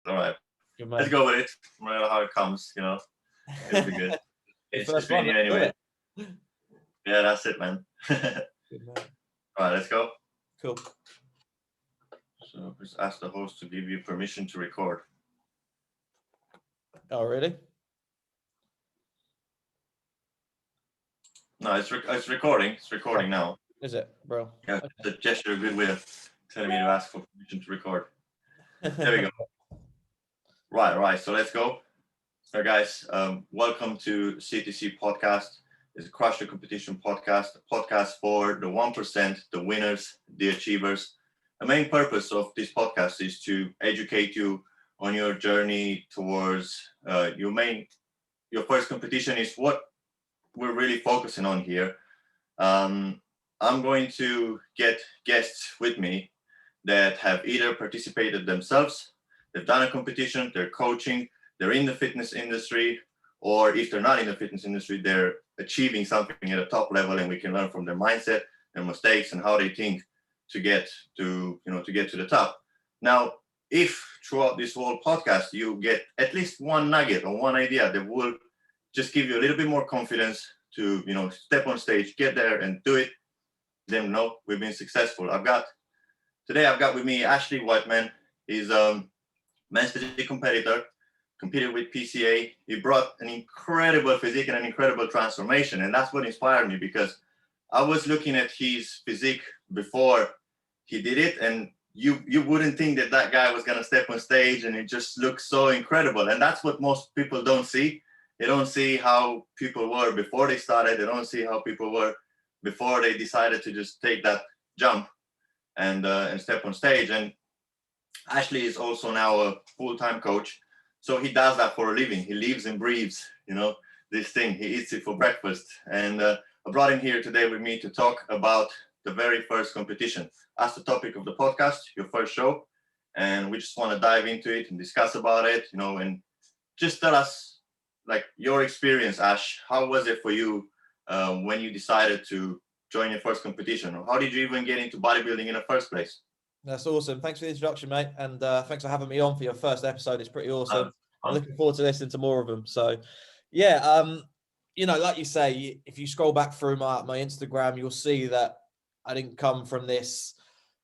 All right. Good man. Let's go with it. No matter how it comes, it'll be good. Your It's good first being one. here Let's do anyway. it. Yeah, that's it, man. All Good man. right, let's go. Cool. So just ask the host to give you permission to record. Oh, really? No, it's recording. It's recording now. Is it, bro? Yeah, the gesture of goodwill telling me to ask for permission to record. There we go. Right. So let's go. So guys, welcome to CTC podcast. It's a Crush the Competition podcast, a podcast for the 1%, the winners, the achievers. The main purpose of this podcast is to educate you on your journey towards your first competition is what we're really focusing on here. I'm going to get guests with me that have either participated themselves, they've done a competition, they're coaching, they're in the fitness industry, or if they're not in the fitness industry, they're achieving something at a top level, and we can learn from their mindset, their mistakes, and how they think to get to the top. Now, if throughout this whole podcast you get at least one nugget or one idea that will just give you a little bit more confidence to step on stage, get there and do it, then we've been successful. Today I've got with me Ashlee Whiteman. He's men's physique competitor, competed with PCA. He brought an incredible physique and an incredible transformation, and that's what inspired me, because I was looking at his physique before he did it, and you wouldn't think that guy was gonna step on stage, and it just looks so incredible. And that's what most people don't see. They don't see how people were before they started. They don't see how people were before they decided to just take that jump and step on stage. And Ashlee is also now a full-time coach, so he does that for a living. He lives and breathes, this thing. He eats it for breakfast. And I brought him here today with me to talk about the very first competition. That's the topic of the podcast, your first show, and we just want to dive into it and discuss about it, and just tell us like your experience, Ash. How was it for you when you decided to join your first competition? Or how did you even get into bodybuilding in the first place? That's awesome. Thanks for the introduction, mate. And thanks for having me on for your first episode. It's pretty awesome. I'm looking forward to listening to more of them. So, yeah, like you say, if you scroll back through my Instagram, you'll see that I didn't come from this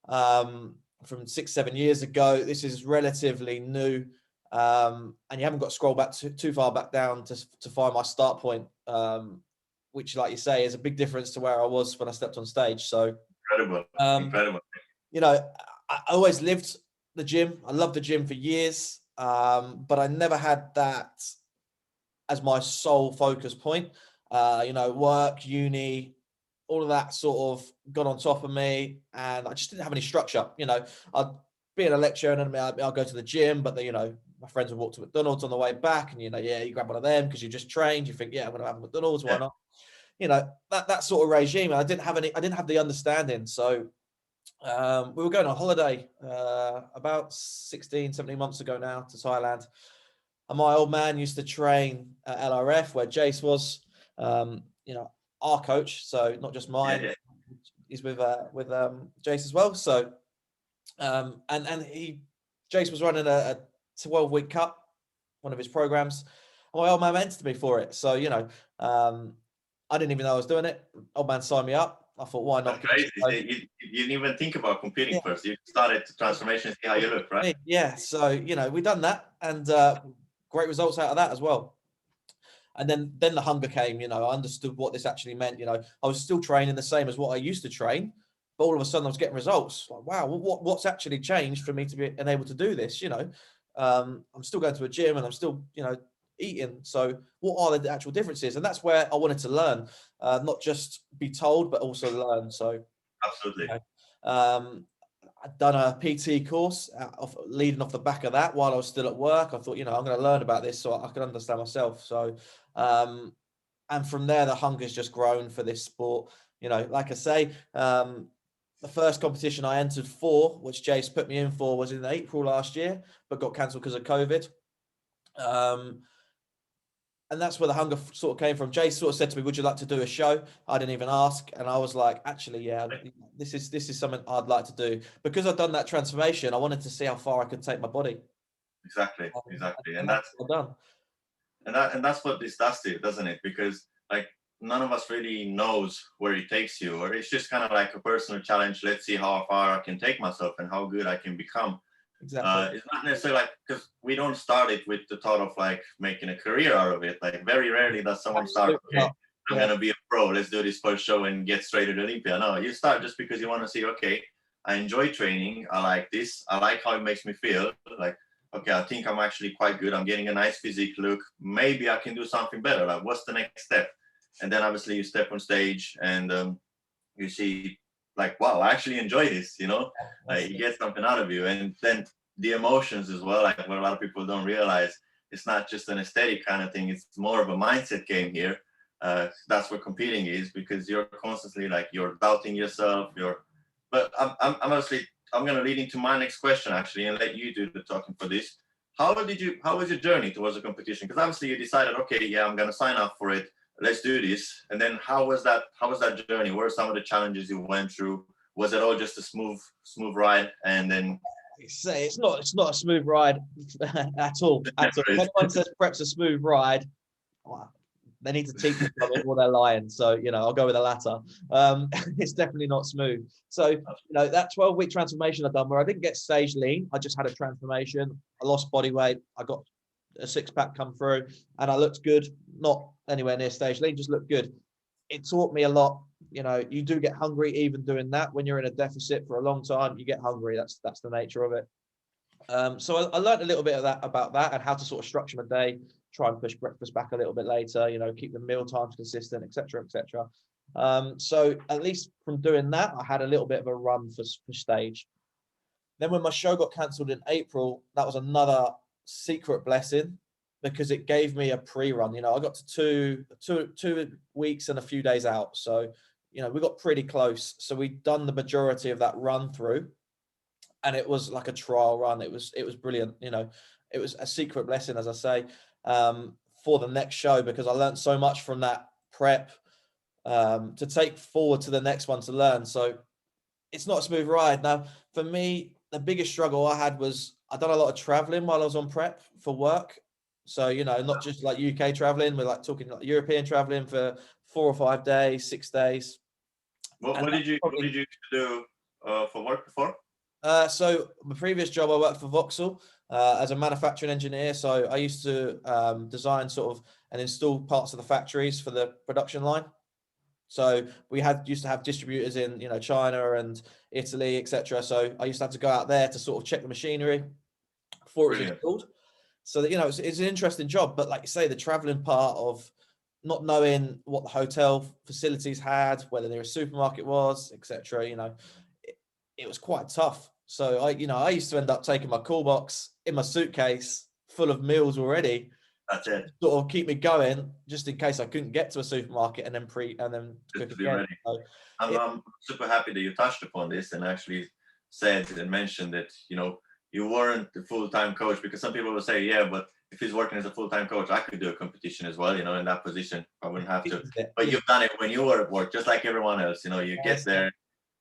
from 6-7 years ago. This is relatively new. And you haven't got to scroll back too far back down to find my start point, which, like you say, is a big difference to where I was when I stepped on stage. So incredible. I always lived the gym. I loved the gym for years, but I never had that as my sole focus point. Work, uni, all of that sort of got on top of me, and I just didn't have any structure. I'd be in a lecture and I'll go to the gym, but my friends would walk to McDonald's on the way back, and you grab one of them because you just trained. You think, I'm going to have a McDonald's, why not? That sort of regime. And I didn't have the understanding. So we were going on holiday about 16, 17 months ago now to Thailand. And my old man used to train at LRF where Jace was, our coach. So not just mine. Yeah. He's with Jace as well. So, Jace was running a 12-week cup, one of his programs. And my old man entered me for it. So, I didn't even know I was doing it. Old man signed me up. I thought, why not? That's crazy. You didn't even think about competing first. You started the transformation, see how you look, right? Yeah. So, we done that, and great results out of that as well. And then the hunger came. I understood what this actually meant. I was still training the same as what I used to train, but all of a sudden I was getting results. Like, wow, what's actually changed for me to be able to do this? I'm still going to a gym and I'm still, eating. So what are the actual differences? And that's where I wanted to learn, not just be told, but also learn. So absolutely. I'd done a PT course leading off the back of that while I was still at work. I thought, I'm going to learn about this so I can understand myself. So, and from there, the hunger's just grown for this sport. Like I say, the first competition I entered for, which Jace put me in for, was in April last year, but got cancelled because of COVID. And that's where the hunger sort of came from. Jace sort of said to me, would you like to do a show? I didn't even ask. And I was like, actually, yeah, this is something I'd like to do. Because I'd done that transformation, I wanted to see how far I could take my body. Exactly, And that's well done. And that's what this does to you, doesn't it? Because like none of us really knows where it takes you, or it's just kind of like a personal challenge. Let's see how far I can take myself and how good I can become. Exactly. It's not necessarily like, because we don't start it with the thought of like making a career out of it. Like very rarely does someone start, Absolutely okay, not. I'm Yeah. gonna be a pro, let's do this first show and get straight to Olympia. No, you start just because you want to see, okay, I enjoy training, I like this, I like how it makes me feel. Like, okay, I think I'm actually quite good, I'm getting a nice physique look, maybe I can do something better. Like, what's the next step? And then obviously you step on stage and you see like, wow, I actually enjoy this, you know. You get something out of you. And then the emotions as well, like what a lot of people don't realize, it's not just an aesthetic kind of thing, it's more of a mindset game here. That's what competing is, because you're constantly like, you're doubting yourself, but I'm honestly, I'm going to lead into my next question actually and let you do the talking for this. How was your journey towards the competition? Because obviously you decided, okay, yeah, I'm going to sign up for it, let's do this. And then how was that journey? What are some of the challenges you went through? Was it all just a smooth ride? And then It's not a smooth ride at all. At all. If anyone says prep's a smooth ride, well, they need to teach me something or they're lying. So, you know, I'll go with the latter. It's definitely not smooth. So, you know, that 12-week transformation I've done where I didn't get stage lean, I just had a transformation. I lost body weight. I got a six-pack come through and I looked good, not anywhere near stage lean, just looked good. It taught me a lot. You know, you do get hungry even doing that. When you're in a deficit for a long time, you get hungry. That's the nature of it. So I learned a little bit of that about that and how to sort of structure my day, try and push breakfast back a little bit later, you know, keep the meal times consistent, etc., etc. So at least from doing that, I had a little bit of a run for stage. Then when my show got cancelled in April, that was another secret blessing because it gave me a pre-run. You know, I got to two weeks and a few days out. So, you know, we got pretty close. So we'd done the majority of that run through and it was like a trial run. It was brilliant. You know, it was a secret blessing, as I say, for the next show, because I learned so much from that prep to take forward to the next one to learn. So it's not a smooth ride. Now, for me, the biggest struggle I had was I done a lot of traveling while I was on prep for work. So, you know, not just like UK traveling, we're like talking like European traveling for 4 or 5 days, 6 days. what did you do for work before? So my previous job, I worked for Vauxhall as a manufacturing engineer. So I used to design sort of and install parts of the factories for the production line. So we used to have distributors in, you know, China and Italy, etc. So I used to have to go out there to sort of check the machinery before it was installed. So that, you know, it's an interesting job. But like you say, the traveling part of not knowing what the hotel facilities had, whether there a supermarket was, etc. You know, it was quite tough. So I used to end up taking my call box in my suitcase full of meals already. That's it. Sort of keep me going just in case I couldn't get to a supermarket and then cook Just to be again. ready. So I'm super happy that you touched upon this and actually said and mentioned that, you know, you weren't the full-time coach, because some people will say, yeah, but if he's working as a full-time coach, I could do a competition as well, you know, in that position. I wouldn't have to. But you've done it when you were at work, just like everyone else, you know, you get there.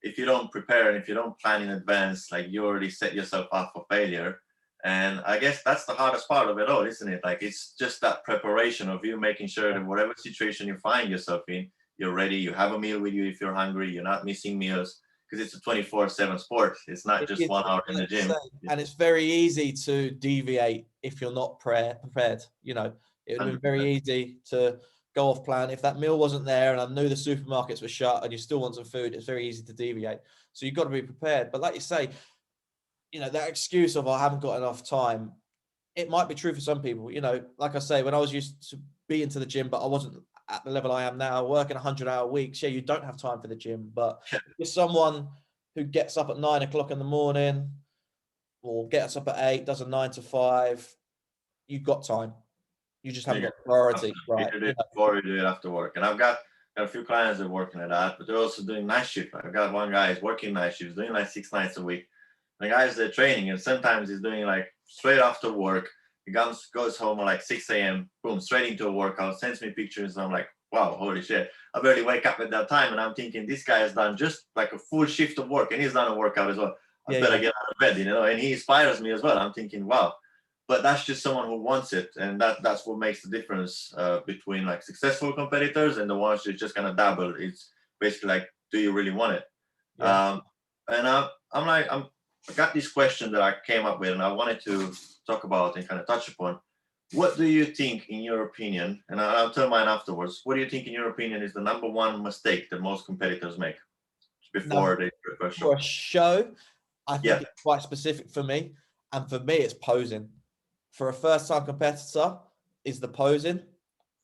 If you don't prepare and if you don't plan in advance, like you already set yourself up for failure. And I guess that's the hardest part of it all, isn't it? Like it's just that preparation of you making sure that whatever situation you find yourself in, you're ready, you have a meal with you if you're hungry, you're not missing meals, because it's a 24/7 sport. It's not just 1 hour in the gym. And it's very easy to deviate if you're not prepared. You know, it would have been very easy to go off plan. If that meal wasn't there and I knew the supermarkets were shut and you still want some food, it's very easy to deviate. So you've got to be prepared. But like you say, you know, that excuse of I haven't got enough time, it might be true for some people. You know, like I say, when I was used to being to the gym, but I wasn't at the level I am now, working 100-hour weeks, yeah, you don't have time for the gym. But if you're someone who gets up at 9 o'clock in the morning or gets up at 8, does a 9 to 5, you've got time. You just haven't got priority, right? You do it before, you do it after work. And I've got a few clients that are working at that, but they're also doing night shift. I've got one guy who's working night shift, doing like 6 nights a week. The guy's there training, and sometimes he's doing like straight after work. He goes home at like 6 a.m., boom, straight into a workout, sends me pictures, and I'm like, wow, holy shit. I barely wake up at that time, and I'm thinking this guy has done just like a full shift of work, and he's done a workout as well. I better get out of bed, you know, and he inspires me as well. I'm thinking, wow, but that's just someone who wants it, and that's what makes the difference between like successful competitors and the ones who just gonna dabble. It's basically like, do you really want it? Yeah. And I got this question that I came up with, and I wanted to talk about and kind of touch upon. What do you think, in your opinion, and I'll tell mine afterwards, what do you think, in your opinion, is the number one mistake that most competitors make before they do a first show? For a show, I think Yeah. it's quite specific for me. And for me, it's posing. For a first-time competitor, is the posing.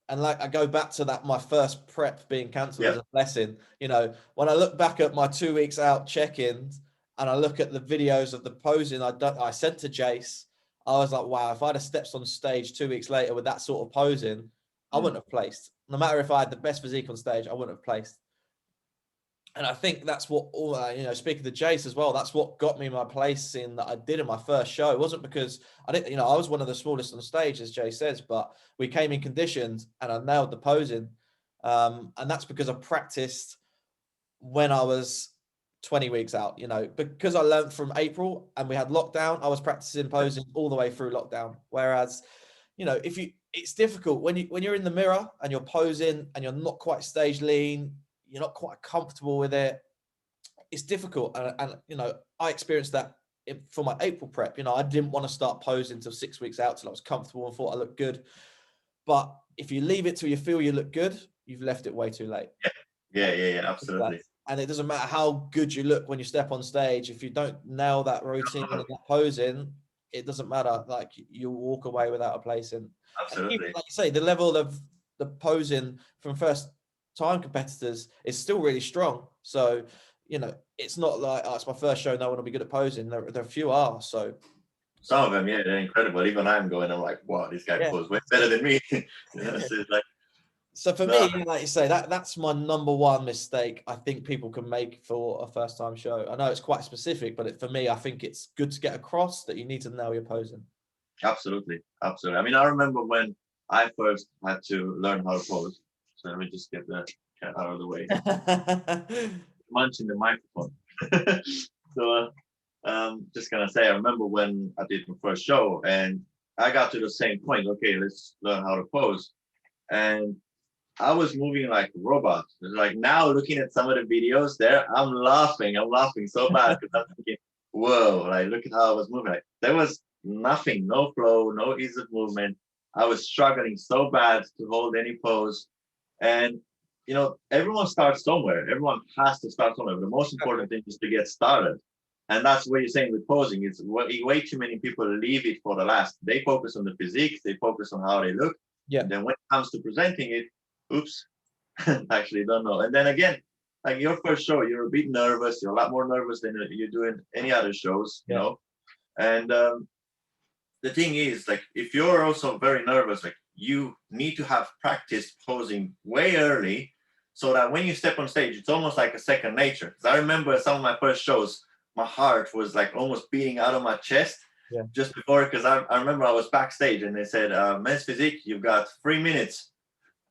And like, I go back to that, my first prep being cancelled as a blessing. You know, when I look back at my 2 weeks out check-ins and I look at the videos of the posing I sent to Jace, I was like, wow, if I'd have stepped on stage 2 weeks later with that sort of posing, I wouldn't have placed. No matter if I had the best physique on stage, I wouldn't have placed. And I think that's what, you know, speaking to Jace as well, that's what got me my placing that I did in my first show. It wasn't because I didn't, you know, I was one of the smallest on stage, as Jay says, but we came in conditioned and I nailed the posing. And that's because I practiced when I was 20 weeks out, you know, because I learned from April and we had lockdown, I was practicing posing all the way through lockdown. Whereas, you know, it's difficult when you're in the mirror and you're posing and you're not quite stage lean, you're not quite comfortable with it. It's difficult. And you know, I experienced that for my April prep. You know, I didn't want to start posing until 6 weeks out till I was comfortable and thought I looked good. But if you leave it till you feel you look good, you've left it way too late. Yeah, absolutely. And it doesn't matter how good you look when you step on stage. If you don't nail that routine and that posing, it doesn't matter. Like, you'll walk away without a placing. Absolutely. Even, like you say, the level of the posing from first time competitors is still really strong. So, you know, it's not like, oh, it's my first show, no one will be good at posing. There are a few are. So some of them, yeah, they're incredible. Even I'm like, wow, this guy poses way better than me. You know, so it's like, so for me, like you say, that's my number one mistake I think people can make for a first time show. I know it's quite specific, but for me, I think it's good to get across that you need to nail your posing. Absolutely. I mean, I remember when I first had to learn how to pose. So let me just get that cat out of the way. Munching the microphone. So just gonna say, I remember when I did my first show and I got to the same point. Okay, let's learn how to pose. And I was moving like a robot. Like, now looking at some of the videos there, I'm laughing so bad because I'm thinking, whoa, like, look at how I was moving. Like, there was nothing, no flow, no ease of movement. I was struggling so bad to hold any pose. And, you know, everyone starts somewhere. Everyone has to start somewhere. But the most important thing is to get started. And that's what you're saying with posing. It's way too many people leave it for the last. They focus on the physique. They focus on how they look. Yeah. And then when it comes to presenting it, oops, actually don't know. And then again, like your first show, you're a bit nervous. You're a lot more nervous than you're doing any other shows, you know. And the thing is, like, if you're also very nervous, like, you need to have practiced posing way early so that when you step on stage, it's almost like a second nature. Because I remember some of my first shows, my heart was like almost beating out of my chest just before, because I remember I was backstage and they said, men's physique, you've got 3 minutes.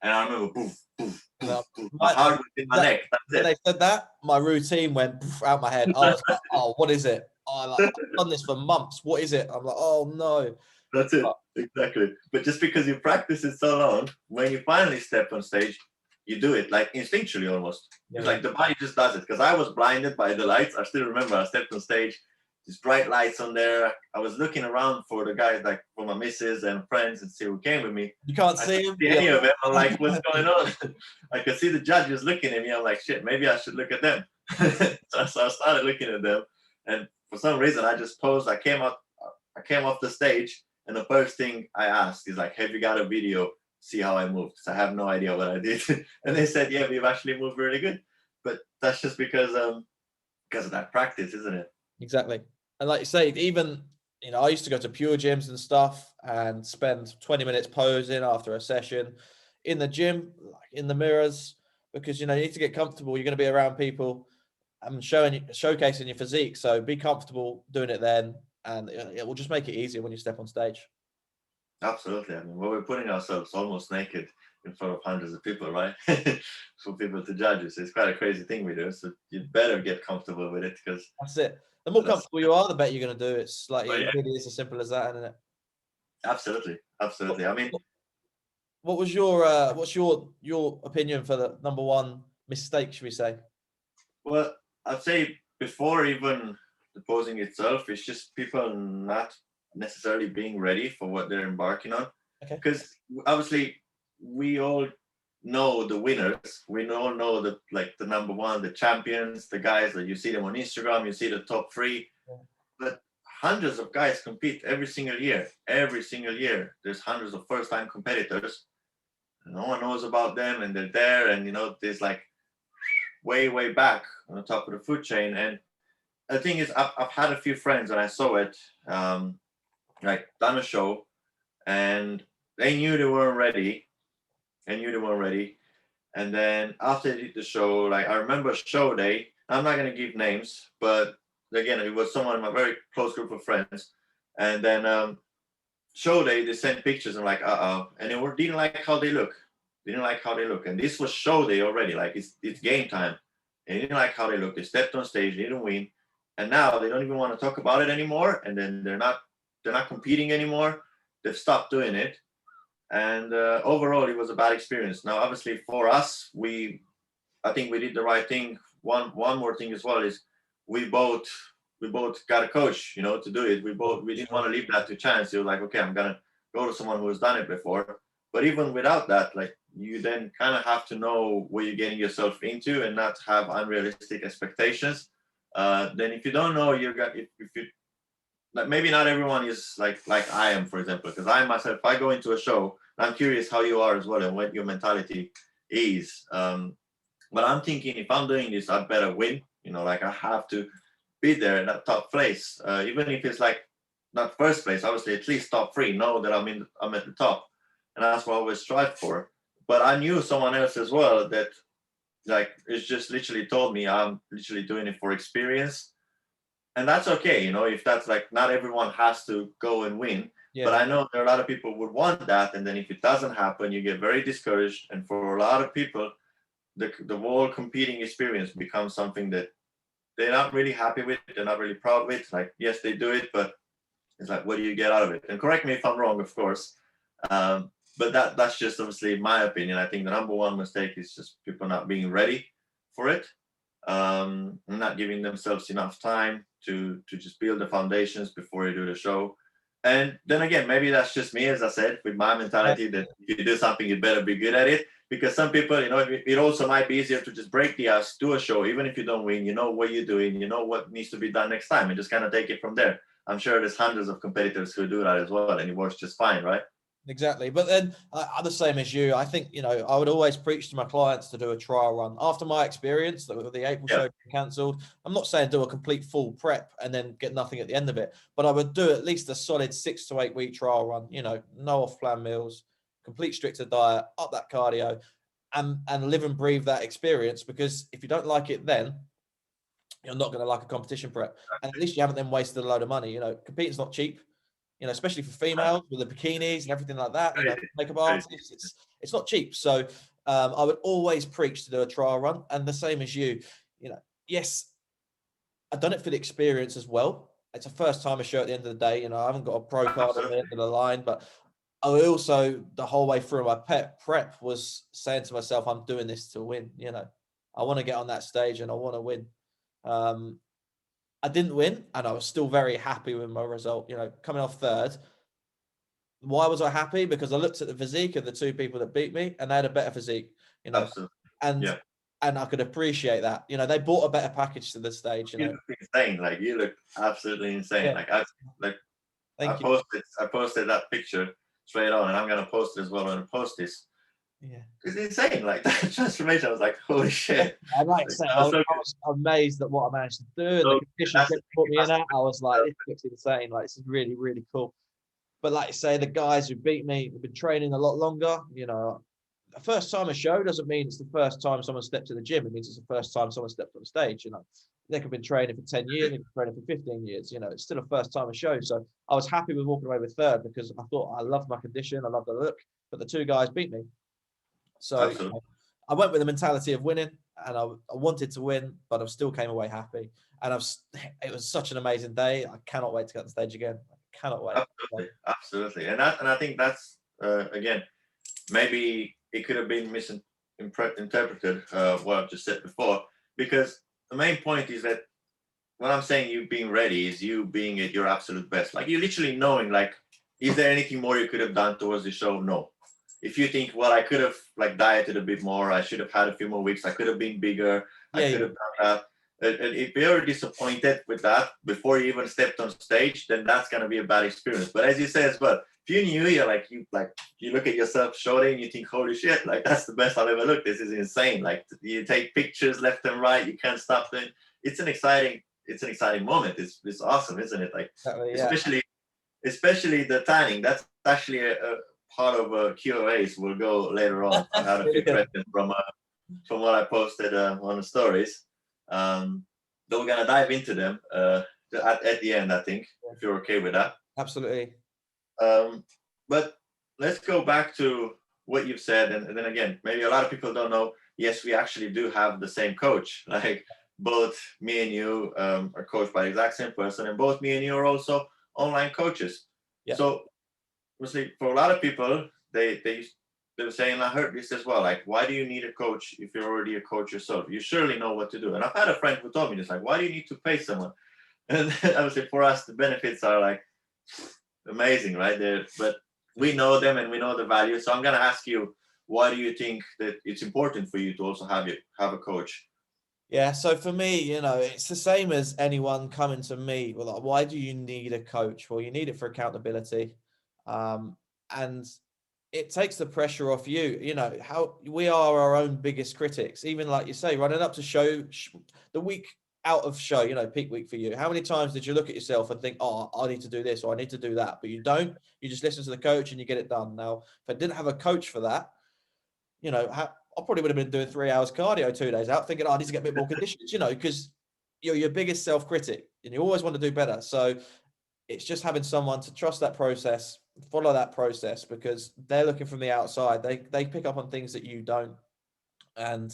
And I remember, poof, poof, poof, poof. My heart was in my neck. When they said that, my routine went out my head. I was like, oh, what is it? Oh, I've done this for months. What is it? I'm like, oh, no. That's it. Exactly. But just because you practice it so long, when you finally step on stage, you do it like instinctually almost. It's like the body just does it. Because I was blinded by the lights. I still remember I stepped on stage, these bright lights on there. I was looking around for the guys, like for my missus and friends, and see who came with me. You can't see him. Any of them. I'm like, what's going on? I could see the judges looking at me. I'm like, shit, maybe I should look at them. So I started looking at them, and for some reason, I just posed. I came off the stage, and the first thing I asked is like, have you got a video? See how I moved? Because I have no idea what I did. And they said, yeah, we've actually moved really good. But that's just because of that practice, isn't it? Exactly. And like you say, even, you know, I used to go to pure gyms and stuff and spend 20 minutes posing after a session in the gym, like in the mirrors, because, you know, you need to get comfortable. You're going to be around people and showcasing your physique. So be comfortable doing it then, and it will just make it easier when you step on stage. Absolutely. I mean, we're putting ourselves almost naked in front of hundreds of people, right? For people to judge us. It's quite a crazy thing we do. So you better get comfortable with it, because that's it. The more comfortable you are, the better you're going to do. It's like, it really is as simple as that, isn't it? Absolutely, absolutely. I mean, What was your what's your opinion for the number one mistake, should we say? well, I'd say before even the posing itself, it's just people not necessarily being ready for what they're embarking on. Okay. Because obviously we all know the winners. We all know the the number one, the champions, the guys that you see them on Instagram, you see the top three. Yeah. But hundreds of guys compete every single year. Every single year, there's hundreds of first-time competitors. No one knows about them, and they're there, and there's like way back on the top of the food chain. And the thing is, I've had a few friends, and I saw it, like done a show, and they knew they weren't ready. They knew they weren't ready. And then after they did the show, like I remember show day, I'm not gonna give names, but again, it was someone in my very close group of friends. And then show day, they sent pictures. I'm like, and they didn't like how they look. They didn't like how they look. And this was show day already. Like it's game time. And they didn't like how they look. They stepped on stage, they didn't win. And now they don't even want to talk about it anymore. And then they're not competing anymore. They've stopped doing it. And overall, it was a bad experience. Now, obviously, for us, I think we did the right thing. One more thing as well is we both got a coach, to do it. We didn't want to leave that to chance. It was like, okay, I'm gonna go to someone who has done it before. But even without that, like you then kind of have to know what you're getting yourself into and not have unrealistic expectations. Then if you don't know, if you like, maybe not everyone is like I am, for example, because I myself, if I go into a show, I'm curious how you are as well and what your mentality is. But I'm thinking if I'm doing this, I'd better win. Like I have to be there in that top place, even if it's like not first place, obviously at least top three. Know that I'm at the top, and that's what I always strive for. But I knew someone else as well that like it's just literally told me I'm literally doing it for experience. And that's okay, if that's like not everyone has to go and win. Yeah. But I know there are a lot of people who would want that, and then if it doesn't happen, you get very discouraged. And for a lot of people, the whole competing experience becomes something that they're not really happy with, they're not really proud with. Like, yes, they do it, but it's like, what do you get out of it? And correct me if I'm wrong, of course. But that's just obviously my opinion. I think the number one mistake is just people not being ready for it, not giving themselves enough time to just build the foundations before you do the show. And then again, maybe that's just me, as I said, with my mentality that if you do something, you better be good at it. Because some people, it also might be easier to just break the ice, do a show, even if you don't win, you know what you're doing, you know what needs to be done next time, and just kind of take it from there. I'm sure there's hundreds of competitors who do that as well, and it works just fine, right? Exactly. But then I'm the same as you. I think, I would always preach to my clients to do a trial run. After my experience, with the April show cancelled, I'm not saying do a complete full prep and then get nothing at the end of it, but I would do at least a solid 6 to 8 week trial run, no off-plan meals, complete stricter diet, up that cardio, and live and breathe that experience. Because if you don't like it then, you're not going to like a competition prep. And at least you haven't then wasted a load of money. Competing's not cheap. Especially for females with the bikinis and everything like that, makeup artists, it's not cheap. So I would always preach to do a trial run. And the same as you, yes, I've done it for the experience as well. It's a first time show at the end of the day. I haven't got a pro card at the end of the line, but I also, the whole way through my prep was saying to myself, I'm doing this to win. I want to get on that stage and I want to win. I didn't win, and I was still very happy with my result. Coming off third. Why was I happy? Because I looked at the physique of the two people that beat me, and they had a better physique. Absolutely. And I could appreciate that. They bought a better package to the stage. You look insane. Like you look absolutely insane. Yeah. I posted that picture straight on, and I'm gonna post it as well when I post this. Yeah, it's insane. Like that transformation, I was like, holy shit. I'd like to say I was amazed at what I managed to do. And the conditions put me in at, I was like, this looks insane. Like, this is really, really cool. But like you say, the guys who beat me have been training a lot longer. The first time a show doesn't mean it's the first time someone stepped to the gym. It means it's the first time someone stepped on stage. They could have been training for 10 years, they could have been training for 15 years. It's still a first time a show. So I was happy with walking away with third because I thought I loved my condition, I loved the look, but the two guys beat me. So I went with the mentality of winning, and I wanted to win, but I still came away happy. And it was such an amazing day. I cannot wait to get on stage again. I cannot wait. Absolutely. And I think that's again, maybe it could have been misinterpreted what I've just said before, because the main point is that when I'm saying you being ready is you being at your absolute best. Like, you literally knowing, like, is there anything more you could have done towards the show? No. If you think, well, I could have like dieted a bit more, I should have had a few more weeks, I could have been bigger, I could have done that. And if you're disappointed with that before you even stepped on stage, then that's gonna be a bad experience. But as you say as well, if you knew, you look at yourself shorting, you think, holy shit, like that's the best I've ever looked. This is insane. Like, you take pictures left and right, you can't stop them. It's an exciting moment. It's awesome, isn't it? Like, especially the tanning. That's actually a part of QOAs. We'll go later on. I had a few questions from what I posted on the stories. But we're gonna dive into them at the end, I think, if you're okay with that. Absolutely. But let's go back to what you've said, and then again, maybe a lot of people don't know. Yes, we actually do have the same coach. Like, both me and you are coached by the exact same person, and both me and you are also online coaches. Yeah. So, obviously, for a lot of people, they were saying, I heard this as well, like, why do you need a coach if you're already a coach yourself? You surely know what to do. And I've had a friend who told me this, like, why do you need to pay someone? And obviously for us, the benefits are like amazing, right? But we know them and we know the value. So I'm going to ask you, why do you think that it's important for you to also have a coach? Yeah, so for me, it's the same as anyone coming to me. Well, like, why do you need a coach? Well, you need it for accountability. And it takes the pressure off you. How we are our own biggest critics. Even like you say, running up to show, the week out of show, peak week for you. How many times did you look at yourself and think, oh, I need to do this or I need to do that? But you don't. You just listen to the coach and you get it done. Now, if I didn't have a coach for that, I probably would have been doing 3 hours cardio 2 days out, thinking, I need to get a bit more conditions, because you're your biggest self-critic and you always want to do better. So it's just having someone to trust that process, follow that process, because they're looking from the outside. They pick up on things that you don't. And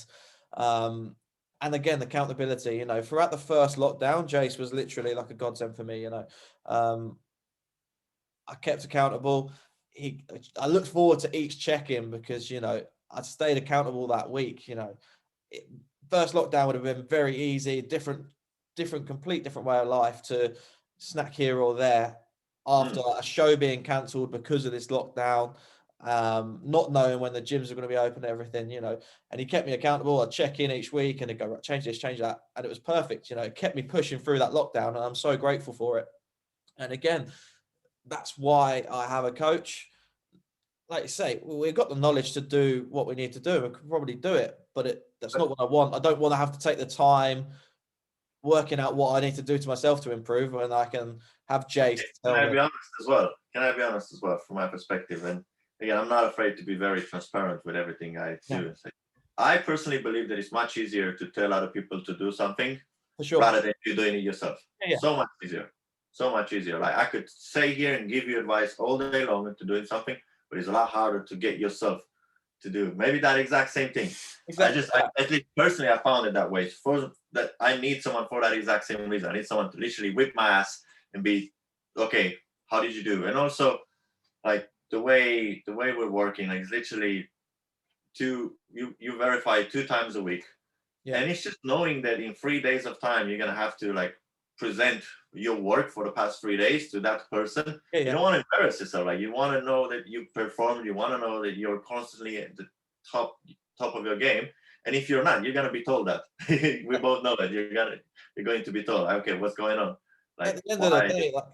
again, accountability, throughout the first lockdown, Jace was literally like a godsend for me. I kept accountable. I looked forward to each check-in because, I stayed accountable that week. First lockdown would have been very easy, complete different way of life, to snack here or there after a show being cancelled because of this lockdown, not knowing when the gyms are going to be open and everything, and he kept me accountable. I'd check in each week and he'd go, right, change this, change that. And it was perfect. It kept me pushing through that lockdown and I'm so grateful for it. And again, that's why I have a coach. Like you say, we've got the knowledge to do what we need to do. We could probably do it, but that's not what I want. I don't want to have to take the time working out what I need to do to myself to improve when I can have Jace tell me. Can I be honest as well from my perspective? And again, I'm not afraid to be very transparent with everything I do. Yeah. I personally believe that it's much easier to tell other people to do something rather than you doing it yourself. Yeah. So much easier. Like, I could stay here and give you advice all day long into doing something, but it's a lot harder to get yourself to do maybe that exact same thing. Exactly. At least personally, I found it that way. For that, I need someone for that exact same reason. I need someone to literally whip my ass and be, okay, how did you do? And also, like, the way we're working, like, it's literally you verify 2 times a week. Yeah. And it's just knowing that in 3 days of time, you're gonna have to, like, present your work for the past 3 days to that person. Yeah. You don't want to embarrass yourself. Like, you want to know that you performed. You want to know that you're constantly at the top of your game. And if you're not, you're gonna be told that. We both know that you're going to be told, okay, what's going on? Like, at the end of the day, like,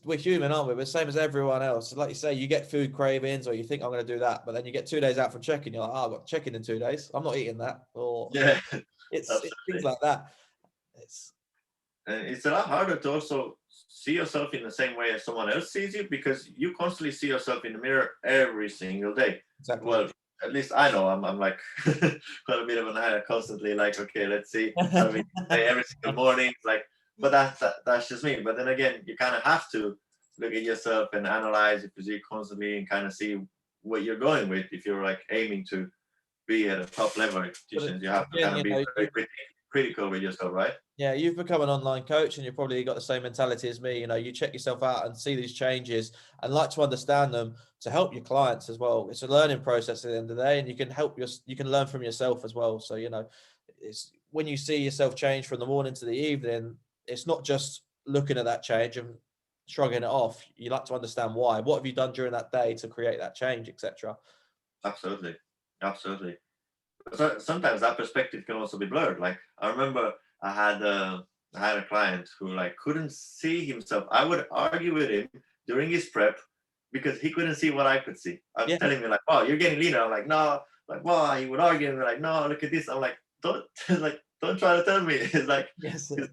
we're human, aren't we? We're the same as everyone else. Like you say, you get food cravings, or you think, I'm going to do that, but then you get 2 days out from checking. You're like, I've got checking in 2 days. I'm not eating that. Or it's things like that. And it's a lot harder to also see yourself in the same way as someone else sees you, because you constantly see yourself in the mirror every single day. Exactly. Well, at least I know I'm like quite a bit of an eye, constantly like, okay, let's see. Every single morning, like, but that's just me. But then again, you kind of have to look at yourself and analyze your physique constantly and kind of see what you're going with. If you're like aiming to be at a top level competitions, you have to kind of be very critical. critical with yourself, right? Yeah, you've become an online coach and you've probably got the same mentality as me. You know, you check yourself out and see these changes and like to understand them to help your clients as well. It's a learning process at the end of the day, and you can you can learn from yourself as well. So, you know, it's when you see yourself change from the morning to the evening, it's not just looking at that change and shrugging it off. You like to understand why. What have you done during that day to create that change, etc. Absolutely. Absolutely. So sometimes that perspective can also be blurred. Like I remember I had a client who like couldn't see himself. I would argue with him during his prep because he couldn't see what I could see. I was Yeah. telling me like, "Wow, you're getting leaner." I'm like, "No." Like, "Wow." He would argue and be like, "No, look at this." I'm like, "Don't like don't try to tell me." It's like, Yes. like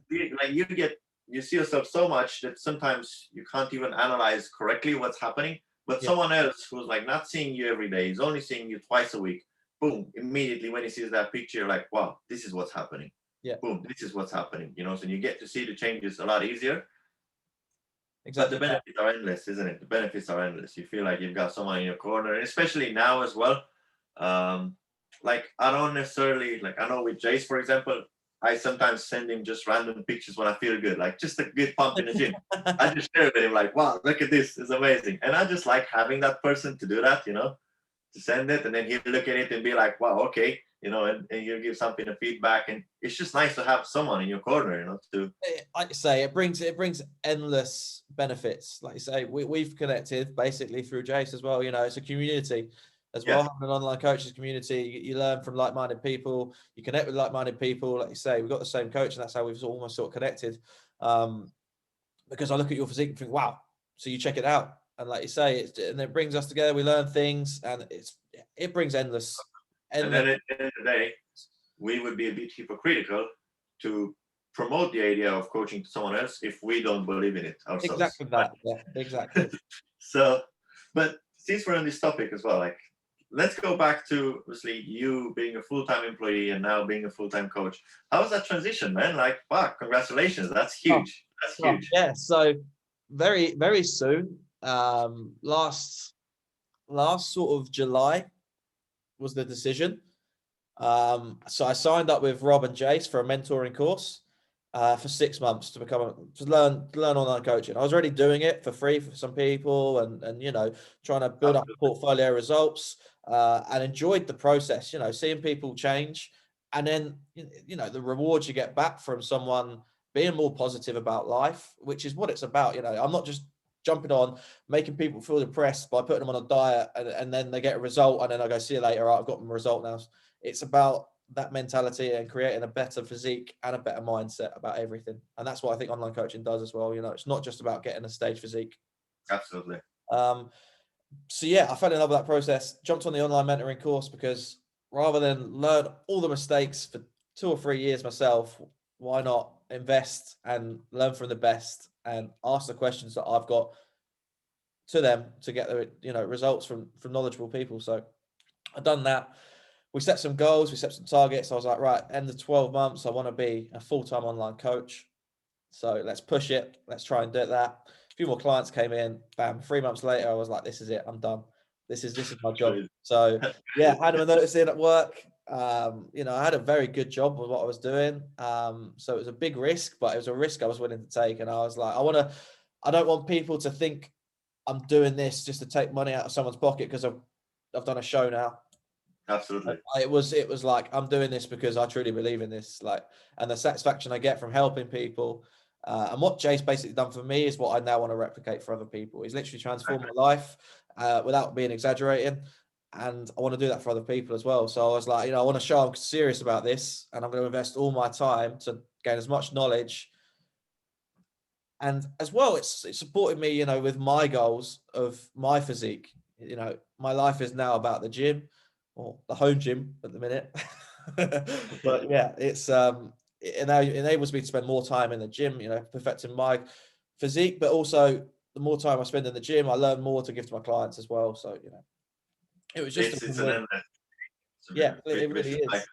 you see yourself so much that sometimes you can't even analyze correctly what's happening. But Yeah. someone else who's like not seeing you every day, he's only seeing you twice a week. Boom! Immediately when he sees that picture, you're like, "Wow, this is what's happening." Yeah. Boom! This is what's happening. So you get to see the changes a lot easier. But the Exactly. benefits are endless, isn't it? The benefits are endless. You feel like you've got someone in your corner, and especially now as well. Um, like I don't necessarily like. I know with Jace, for example, I sometimes send him just random pictures when I feel good, like just a good pump in the gym. I just share it with him, like, "Wow, look at this! It's amazing." And I just like having that person to do that, to send it, and then he'll look at it and be like, "Wow, okay," and you'll give something a feedback, and it's just nice to have someone in your corner, to Like you say, it brings endless benefits. Like you say, we've connected basically through Jace as well. You know, it's a community as well. yeah, Having an online coaches community, you learn from like-minded people. You connect with like-minded people. Like you say, we've got the same coach, and that's how we've almost sort of connected. Because I look at your physique and think, wow. So you check it out, and like you say, and it brings us together. We learn things, and it brings and then endless. at the end of the day, we would be a bit hypocritical to promote the idea of coaching to someone else if we don't believe in it ourselves. Exactly Right? that. Yeah, exactly. So, but since we're on this topic as well, like let's go back to obviously you being a full-time employee and now being a full-time coach. How was that transition, man? Like, wow, congratulations. That's Oh, huge. That's huge. yeah. So very, very soon. Last sort of July was the decision. So I signed up with Rob and Jace for a mentoring course for 6 months to learn online coaching. I was already doing it for free for some people, and trying to build up a portfolio of results, and enjoyed the process. Seeing people change, and then the rewards you get back from someone being more positive about life, which is what it's about. I'm not just jumping on making people feel depressed by putting them on a diet, and then they get a result, and then I go, see you later. Right, I've got them a result now. It's about that mentality and creating a better physique and a better mindset about everything. And that's what I think online coaching does as well. It's not just about getting a stage physique. Absolutely. So yeah, I fell in love with that process, jumped on the online mentoring course because rather than learn all the mistakes for 2 or 3 years myself, why not invest and learn from the best and ask the questions that I've got to them to get the results from knowledgeable people. So I've done that. We set some goals, we set some targets. I was like, right, end of 12 months, I want to be a full-time online coach. So let's push it. Let's try and do that. A few more clients came in. Bam. 3 months later, I was like, this is it. I'm done. This is my job. So yeah, I had a notice in at work. I had a very good job with what I was doing. So it was a big risk, but it was a risk I was willing to take. And I was like, I don't want people to think I'm doing this just to take money out of someone's pocket because I've done a show now. Absolutely. It was like, I'm doing this because I truly believe in this, and the satisfaction I get from helping people. And what Jay's basically done for me is what I now want to replicate for other people. He's literally transformed my life without being exaggerating. And I want to do that for other people as well. So I was like, I want to show I'm serious about this, and I'm going to invest all my time to gain as much knowledge. And as well, it's supported me, with my goals of my physique. My life is now about the gym, or the home gym at the minute. But yeah, it enables me to spend more time in the gym, perfecting my physique, but also the more time I spend in the gym, I learn more to give to my clients as well. So, it was just It's a an win. endless, Yeah, it really vicious is. cycle.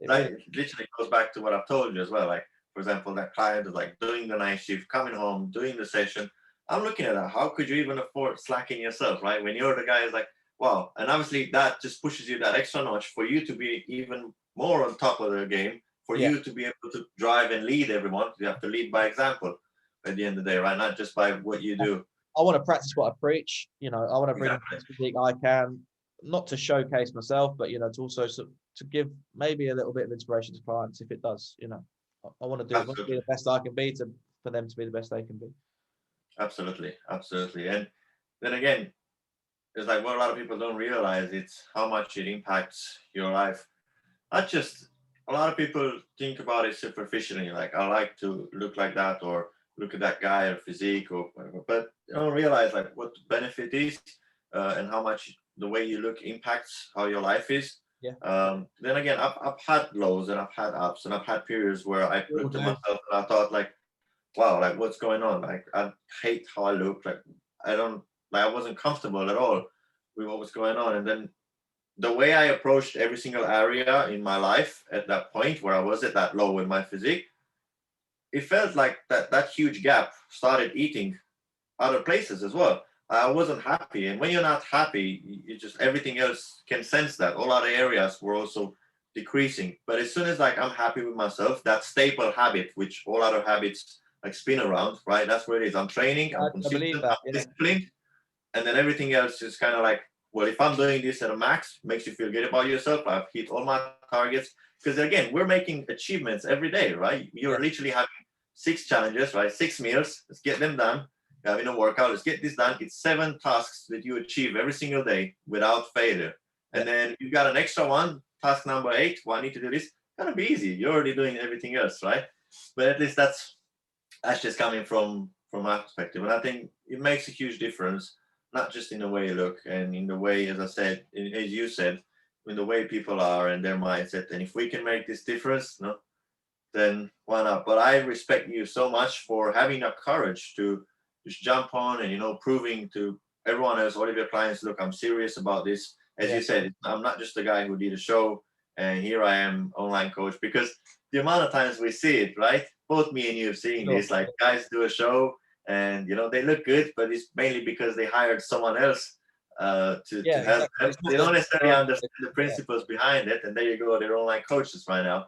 It Like really, it literally goes back to what I've told you as well. Like, for example, that client is like doing the night shift, coming home, doing the session. I'm looking at that. How could you even afford slacking yourself, right? When you're the guy is like, wow. And obviously that just pushes you that extra notch for you to be even more on top of the game for you to be able to drive and lead everyone, you have to lead by example at the end of the day, right? Not just by what you do. I want to practice what I preach. You know, I want to bring the best physique I can, not to showcase myself, but, you know, to also to give maybe a little bit of inspiration to clients if it does. You know, I want to do be the best I can be for them to be the best they can be. Absolutely, absolutely. And then again, it's like what a lot of people don't realize, it's how much it impacts your life. Not just, a lot of people think about it superficially, like I like to look like that, or look at that guy or physique or whatever, but they don't realize like what the benefit is, and how much the way you look impacts how your life is. Yeah. Then again, I've had lows and I've had ups, and I've had periods where I looked at myself and I thought like, wow, like what's going on? Like I hate how I look. Like I don't, like I wasn't comfortable at all with what was going on. And then the way I approached every single area in my life at that point where I was at that low in my physique, it felt like that huge gap started eating other places as well. I wasn't happy. And when you're not happy, you just, everything else can sense that. All other areas were also decreasing. But as soon as like I'm happy with myself, that staple habit, which all other habits like spin around, right? That's what it is. I'm training, I'm consistent, I'm disciplined, and then everything else is kind of like, well, if I'm doing this at a max, makes you feel good about yourself. I've hit all my targets. Because again, we're making achievements every day, right? You're literally having 6 challenges, right? 6 meals. Let's get them done. You're having a workout. Let's get this done. It's 7 tasks that you achieve every single day without failure. And then you got an extra one, task number 8. Well, I need to do this. Gonna be easy. You're already doing everything else, right? But at least that's just coming from my perspective. And I think it makes a huge difference, not just in the way you look and in the way, as I said, as you said, in the way people are and their mindset. And if we can make this difference, no, then why not? But I respect you so much for having that courage to just jump on and, you know, proving to everyone else, all of your clients, look, I'm serious about this. As you said, I'm not just the guy who did a show and here I am, online coach, because the amount of times we see it, right? Both me and you have seen this, like guys do a show and, you know, they look good, but it's mainly because they hired someone else to help them. They don't necessarily understand the principles behind it. And there you go, they're online coaches right now.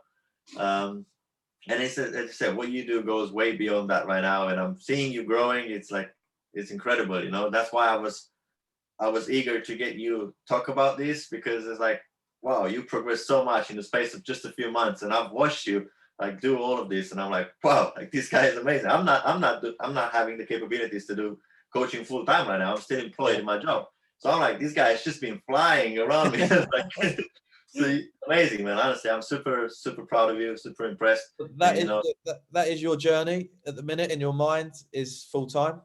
And it's, as I said, what you do goes way beyond that right now. And I'm seeing you growing. It's like, it's incredible, you know. That's why I was eager to get you talk about this, because it's like, wow, you progressed so much in the space of just a few months. And I've watched you like do all of this, and I'm like, wow, like this guy is amazing. I'm not having the capabilities to do coaching full time right now. I'm still employed in my job. So I'm like, this guy has just been flying around me. Like, so amazing, man. Honestly, I'm super, super proud of you, super impressed. That is your journey at the minute in your mind, is full time.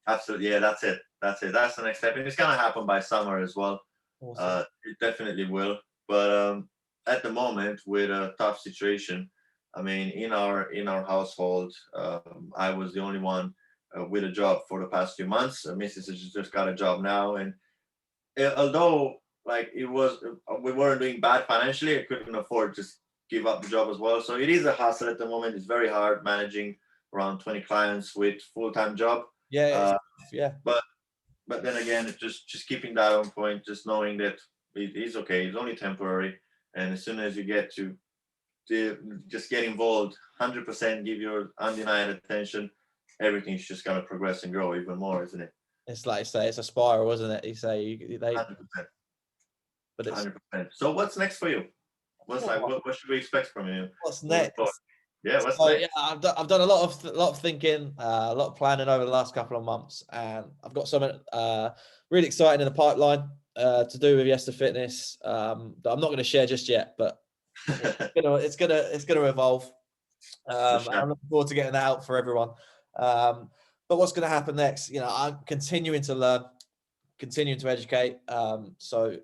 Absolutely, yeah, that's it. That's the next step, and it's gonna happen by summer as well. Awesome. It definitely will. But at the moment, with a tough situation, I mean, in our household, I was the only one with a job for the past few months. Mrs. has just got a job now, and although like it was, we weren't doing bad financially, I couldn't afford to just give up the job as well. So it is a hustle at the moment. It's very hard managing around 20 clients with full-time job. But then again, it's just keeping that on point, just knowing that it is okay. It's only temporary, and as soon as you get to just get involved, 100%, give your undenied attention, everything's just gonna progress and grow even more, isn't it? It's like you say, it's a spiral, isn't it? You say they 100%. But it's 100%. So what's next for you? What's like what should we expect from you? What's next? Yeah, what's next? Yeah, I've done a lot of thinking, a lot of planning over the last couple of months, and I've got something really exciting in the pipeline to do with Yester Fitness that I'm not going to share just yet, but it's gonna evolve. I'm looking forward to getting that out for everyone. But what's going to happen next? You know, I'm continuing to learn, continuing to educate. So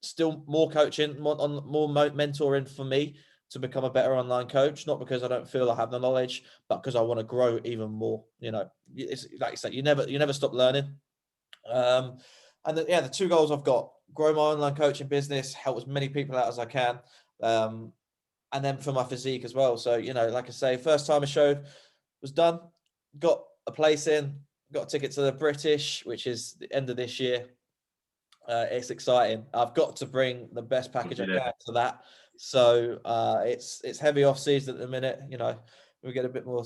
still more coaching, more mentoring for me to become a better online coach, not because I don't feel I have the knowledge, but because I want to grow even more. You know, it's like you say, you never stop learning. And the 2 goals I've got: grow my online coaching business, help as many people out as I can, and then for my physique as well. So, you know, like I say, first time a show was done, got a place in, got a ticket to the British, which is the end of this year. It's exciting. I've got to bring the best package I can to that. So it's heavy off season at the minute. You know, we get a bit more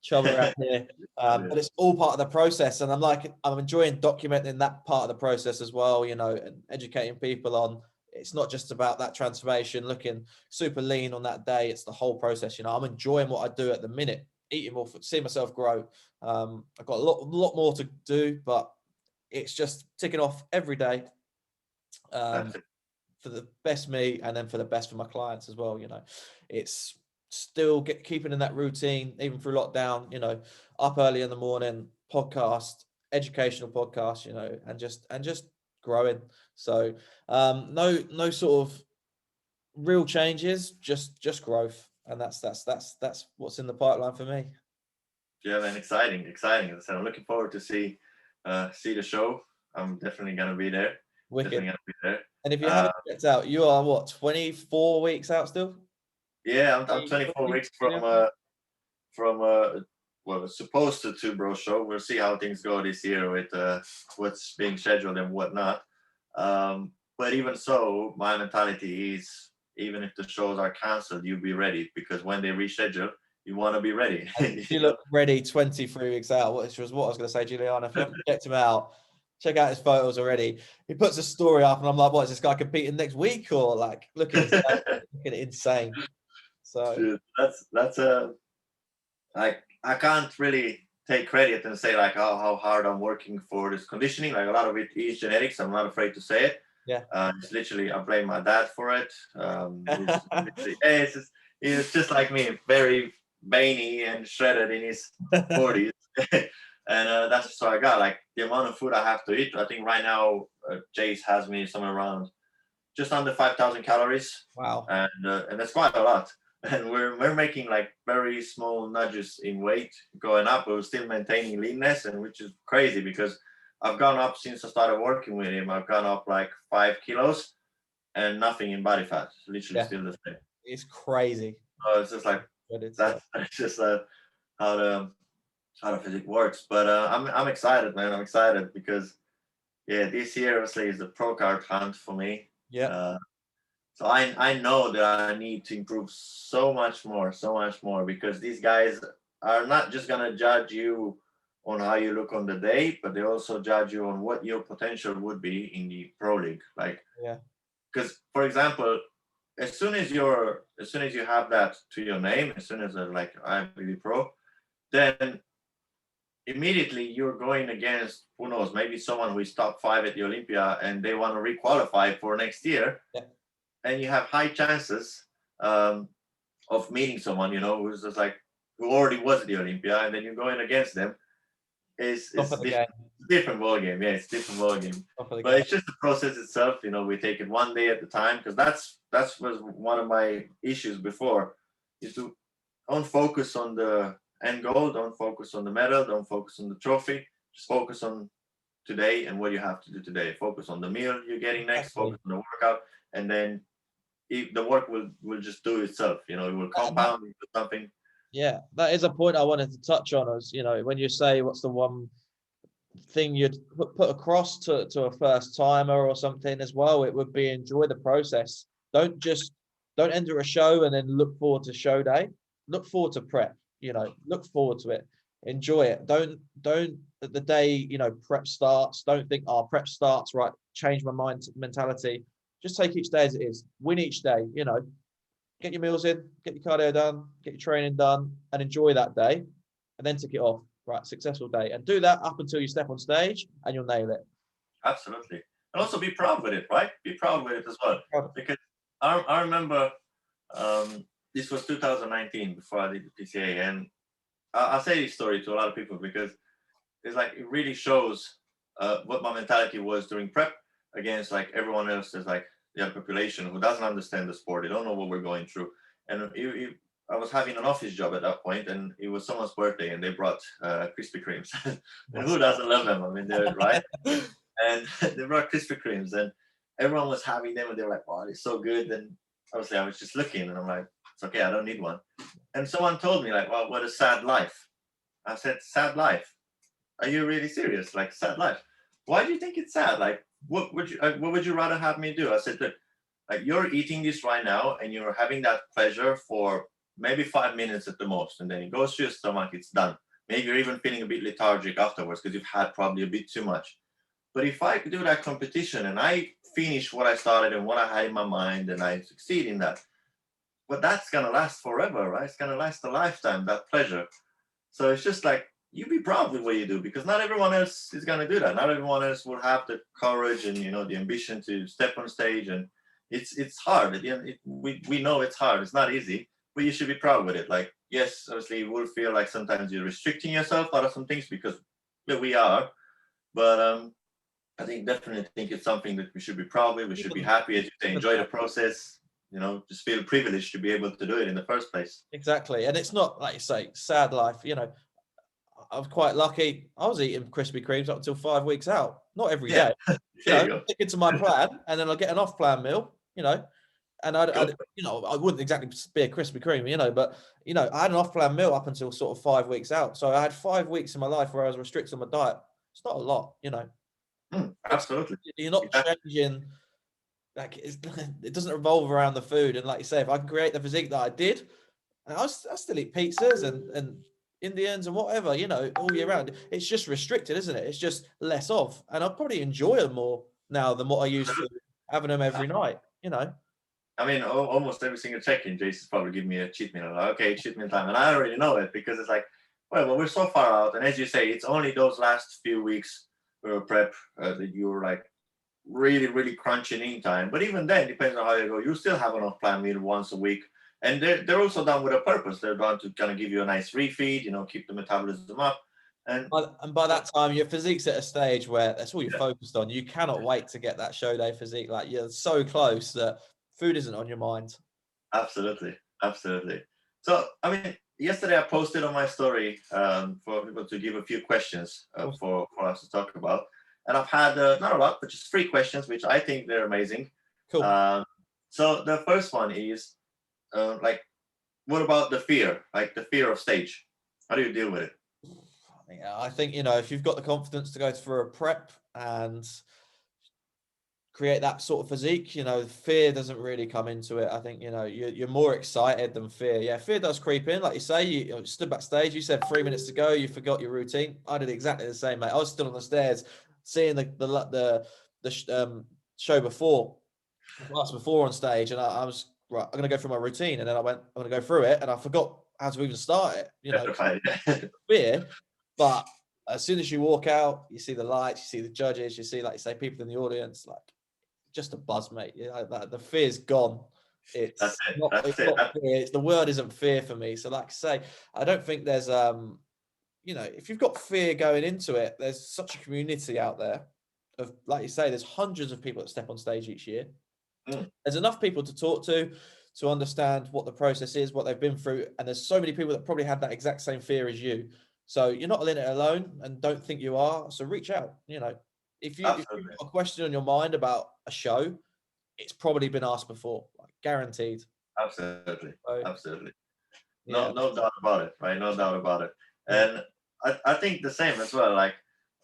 trouble around here, but it's all part of the process. And I'm enjoying documenting that part of the process as well. You know, and educating people on it's not just about that transformation, looking super lean on that day. It's the whole process. You know, I'm enjoying what I do at the minute, eating more, seeing myself grow. I've got a lot more to do, but it's just ticking off every day. For the best me and then for the best for my clients as well. You know, it's still keeping in that routine even through lockdown, you know, up early in the morning, podcast, educational podcast, you know, and just growing. So no sort of real changes, just growth. And that's what's in the pipeline for me. Yeah, man, exciting. As I said, I'm looking forward to see the show. I'm definitely gonna be there. Wicked. Definitely gonna be there. And if you haven't checked out, you are what, 24 weeks out still? Yeah, I'm 24 weeks from well, it's supposed to Two Bro show. We'll see how things go this year with what's being scheduled and whatnot. But even so, my mentality is even if the shows are cancelled, you'll be ready, because when they reschedule, you want to be ready. You look ready 23 weeks out, which was what I was going to say, Juliana. If you haven't checked him out, check out his photos already. He puts a story up and I'm like, what is this guy competing next week? Or like looking insane. So dude, that's like, I can't really take credit and say like how hard I'm working for this conditioning. Like, a lot of it is genetics. I'm not afraid to say it. Yeah. It's literally, I blame my dad for it. He's just like me, very veiny and shredded in his 40s. And that's just what I got. Like, the amount of food I have to eat, I think right now Jace has me somewhere around just under 5,000 calories. Wow. And that's quite a lot. And we're making like very small nudges in weight going up, but we're still maintaining leanness, and which is crazy because I've gone up since I started working with him. I've gone up like 5 kilos and nothing in body fat. It's literally still the same. It's crazy. So it's just like that's just how the physique works. But I'm excited, man. I'm excited because this year obviously is the pro card hunt for me. Yeah. So I know that I need to improve so much more, because these guys are not just gonna judge you on how you look on the day, but they also judge you on what your potential would be in the pro league. Like, because for example, as soon as you have that to your name, as soon as like IFBB Pro, then immediately you're going against, who knows, maybe someone who is top 5 at the Olympia and they want to requalify for next year. And you have high chances of meeting someone, you know, who's just like, who already was at the Olympia, and then you're going against them. It's different ball game. Yeah, it's different ball game. But it's just the process itself. You know, we take it one day at a time, because that was one of my issues before, is to don't focus on the end goal, don't focus on the medal, don't focus on the trophy. Just focus on today and what you have to do today. Focus on the meal you're getting next. Focus on the workout, and then the work will just do itself. You know, it will compound into something. Yeah, that is a point I wanted to touch on. As you know, when you say what's the one thing you'd put across to a first timer or something as well, it would be enjoy the process. Don't enter a show and then look forward to show day. Look forward to prep. You know, look forward to it. Enjoy it. Don't the day, you know, prep starts, don't think, oh, prep starts, right, change my mentality. Just take each day as it is. Win each day, you know. Get your meals in, get your cardio done, get your training done, and enjoy that day, and then tick it off. Right, successful day. And do that up until you step on stage, and you'll nail it. Absolutely. And also be proud with it, right? Be proud with it as well. Because I remember this was 2019 before I did the PCA, and I'll say this story to a lot of people because it's like, it really shows what my mentality was during prep against like everyone else. There's like the other population who doesn't understand the sport. They don't know what we're going through. And I was having an office job at that point, and it was someone's birthday, and they brought Krispy Kremes. And who doesn't love them? I mean, they're right. And they brought Krispy Kremes, and everyone was having them, and they were like, "Wow, they're so good." And obviously, I was just looking, and I'm like, "It's okay, I don't need one." And someone told me like, "Well, what a sad life." I said, "Sad life? Are you really serious? Like, sad life? Why do you think it's sad? Like, what would you rather have me do?" I said, "Look, like you're eating this right now and you're having that pleasure for maybe 5 minutes at the most, and then it goes to your stomach, it's done. Maybe you're even feeling a bit lethargic afterwards because you've had probably a bit too much. But if I do that competition and I finish what I started and what I had in my mind and I succeed in that, but that's gonna last forever, right? It's gonna last a lifetime, that pleasure. So it's just like you be proud with what you do, because not everyone else is gonna do that. Not everyone else will have the courage and the ambition to step on stage, and it's hard. At the end, we know it's hard. It's not easy, but you should be proud with it. Like, yes, obviously, you will feel like sometimes you're restricting yourself out of some things because we are, but I definitely think it's something that we should be proud with. We should be happy, as you say, enjoy the process. Just feel privileged to be able to do it in the first place. Exactly. And it's not, like you say, sad life. I was quite lucky. I was eating Krispy Kremes up until 5 weeks out. Not every day. Stick to my plan, and then I'll get an off-plan meal, and I wouldn't exactly be a Krispy Kreme, but I had an off-plan meal up until sort of 5 weeks out. So I had 5 weeks in my life where I was restricted on my diet. It's not a lot, Absolutely. You're not changing. Like, it doesn't revolve around the food. And like you say, if I can create the physique that I did, I still eat pizzas and Indians and whatever, all year round. It's just restricted, isn't it? It's just less of, and I probably enjoy them more now than what I used to, having them every night. I mean, almost every single check-in, Jason's probably give me a cheat meal. I'm like, okay, cheat meal time, and I already know it because it's like, well, we're so far out, and as you say, it's only those last few weeks prep that you're like really, really crunching in time. But even then, depends on how you go. You still have an off-plan meal once a week. And they're also done with a purpose. They're done to kind of give you a nice refeed, keep the metabolism up. And by that time, your physique's at a stage where that's all you're focused on. You cannot wait to get that show day physique. Like, you're so close that food isn't on your mind. Absolutely. Absolutely. So, I mean, yesterday I posted on my story for people to give a few questions for us to talk about. And I've had not a lot, but just 3 questions, which I think they're amazing. Cool. So the first one is, what about the fear? Like the fear of stage? How do you deal with it? I think, if you've got the confidence to go through a prep and create that sort of physique, fear doesn't really come into it. I think, you're more excited than fear. Yeah, fear does creep in. Like you say, you stood backstage, you said 3 minutes to go, you forgot your routine. I did exactly the same, mate. I was still on the stairs, seeing the show before, the class before on stage, and I was, right, I'm going to go through my routine. And then I'm going to go through it, and I forgot how to even start it, fear. But as soon as you walk out, you see the lights, you see the judges, you see, like you say, people in the audience, like, just a buzz, mate. The fear's gone. It's not fear. The word isn't fear for me. So, like I say, I don't think there's if you've got fear going into it, there's such a community out there of, like you say, there's hundreds of people that step on stage each year. There's enough people to talk to understand what the process is, what they've been through, and there's so many people that probably had that exact same fear as you. So you're not in it alone, and don't think you are. So reach out. If you've got a question on your mind about a show, it's probably been asked before, like, guaranteed. Absolutely. Absolutely. No doubt about it, right? No doubt about it. And I think the same as well. Like,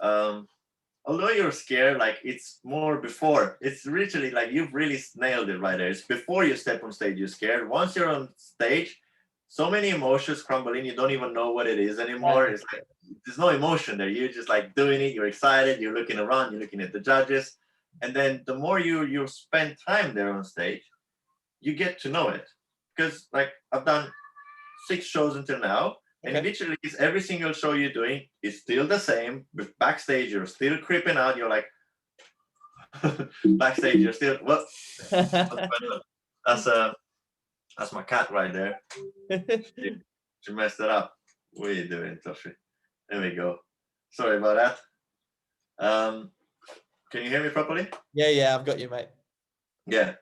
although you're scared, like, it's more before. It's literally like you've really nailed it right there. It's before you step on stage, you're scared. Once you're on stage, so many emotions crumble in, you don't even know what it is anymore. Right. It's like there's no emotion there. You're just like doing it, you're excited, you're looking around, you're looking at the judges. And then the more you spend time there on stage, you get to know it. Because, like, I've done 6 shows until now, and literally every single show you're doing is still the same. But backstage, you're still creeping out. You're like, backstage, you're still, what? That's my cat right there. She messed it up. What are you doing, Toshi? There we go. Sorry about that. Can you hear me properly? Yeah, I've got you, mate. Yeah.